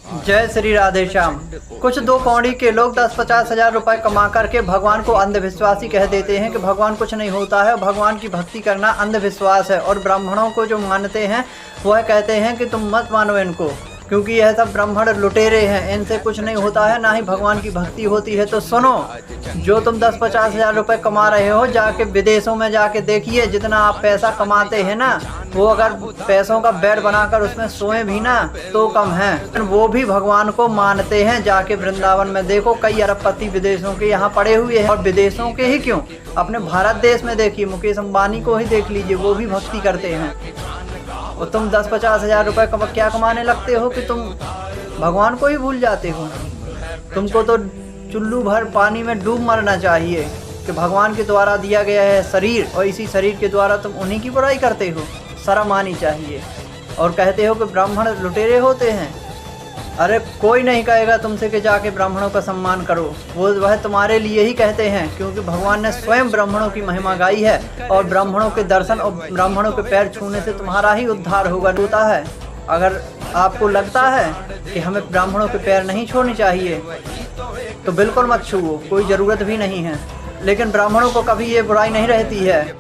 जय श्री राधे श्याम। कुछ दो कौड़ी के लोग 10-50 हजार रुपए कमा करके भगवान को अंधविश्वासी कह देते हैं कि भगवान कुछ नहीं होता है, भगवान की भक्ति करना अंधविश्वास है। और ब्राह्मणों को जो मानते हैं वह कहते हैं कि तुम मत मानो इनको, क्योंकि यह सब ब्राह्मण लुटेरे हैं, इनसे कुछ नहीं होता है, ना ही भगवान की भक्ति होती है। तो सुनो, जो तुम 10-50 हजार रुपये कमा रहे हो, जाके विदेशों में जाके देखिए, जितना आप पैसा कमाते हैं ना, वो अगर पैसों का बेड बनाकर उसमें सोए भी ना तो कम है। वो भी भगवान को मानते हैं। जाके वृंदावन में देखो, कई अरबपति विदेशों के यहाँ पड़े हुए हैं। और विदेशों के ही क्यों, अपने भारत देश में देखिए, मुकेश अंबानी को ही देख लीजिए, वो भी भक्ति करते हैं। और तुम 10-50 हजार रुपये क्या कमाने लगते हो कि तुम भगवान को ही भूल जाते हो। तुमको तो चुल्लू भर पानी में डूब मरना चाहिए कि भगवान के द्वारा दिया गया है शरीर, और इसी शरीर के द्वारा तुम उन्हीं की बुराई करते हो। शर्म आनी चाहिए। और कहते हो कि ब्राह्मण लुटेरे होते हैं। अरे कोई नहीं कहेगा तुमसे कि जाके ब्राह्मणों का सम्मान करो, वह तुम्हारे लिए ही कहते हैं, क्योंकि भगवान ने स्वयं ब्राह्मणों की महिमा गाई है। और ब्राह्मणों के दर्शन और ब्राह्मणों के पैर छूने से तुम्हारा ही उद्धार होता है। अगर आपको लगता है कि हमें ब्राह्मणों के पैर नहीं छोड़ने चाहिए तो बिल्कुल मत छुओ, कोई ज़रूरत भी नहीं है। लेकिन ब्राह्मणों को कभी ये बुराई नहीं रहती है।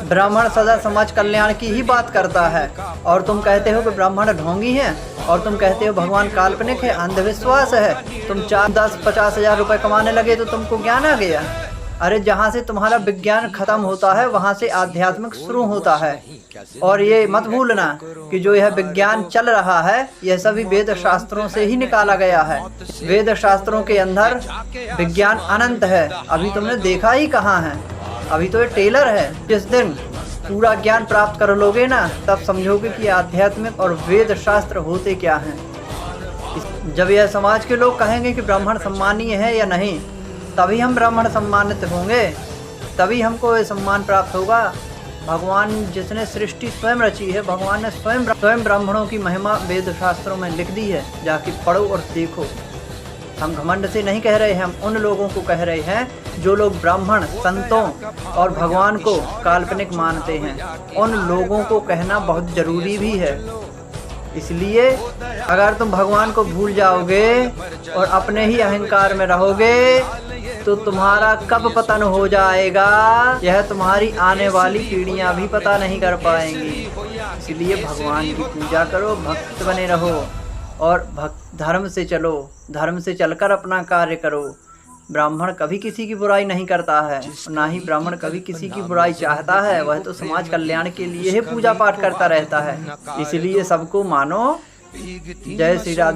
ब्राह्मण सदा समाज कल्याण की ही बात करता है। और तुम कहते हो कि ब्राह्मण ढोंगी हैं, और तुम कहते हो भगवान काल्पनिक है, अंधविश्वास है। तुम 10-50 हजार रुपये कमाने लगे तो तुमको ज्ञान आ गया। अरे जहाँ से तुम्हारा विज्ञान खत्म होता है वहाँ से आध्यात्मिक शुरू होता है। और ये मत भूलना कि जो यह विज्ञान चल रहा है, यह सभी वेद शास्त्रों से ही निकाला गया है। वेद शास्त्रों के अंदर विज्ञान अनंत है, अभी तुमने देखा ही कहाँ है, अभी तो ये टेलर है। जिस दिन पूरा ज्ञान प्राप्त कर लोगे ना, तब समझोगे कि आध्यात्मिक और वेद शास्त्र होते क्या हैं। जब यह समाज के लोग कहेंगे कि ब्राह्मण सम्मानीय है या नहीं, तभी हम ब्राह्मण सम्मानित होंगे, तभी हमको ये सम्मान प्राप्त होगा। भगवान जिसने सृष्टि स्वयं रची है, भगवान ने स्वयं ब्राह्मणों की महिमा वेद शास्त्रों में लिख दी है। जाके पढ़ो और देखो। हम घमंड से नहीं कह रहे हैं, हम उन लोगों को कह रहे हैं जो लोग ब्राह्मण, संतों और भगवान को काल्पनिक मानते हैं। उन लोगों को कहना बहुत ज़रूरी भी है। इसलिए अगर तुम भगवान को भूल जाओगे और अपने ही अहंकार में रहोगे तो तुम्हारा कब पतन हो जाएगा, यह तुम्हारी आने वाली पीढ़ियां भी पता नहीं कर पाएंगी। इसलिए भगवान की पूजा करो, भक्त बने रहो और धर्म से चलो, धर्म से चलकर अपना कार्य करो। ब्राह्मण कभी किसी की बुराई नहीं करता है, ना ही ब्राह्मण कभी किसी की बुराई चाहता है। वह तो समाज कल्याण के लिए ही पूजा पाठ करता रहता है। इसलिए सबको मानो। जय श्री राधे।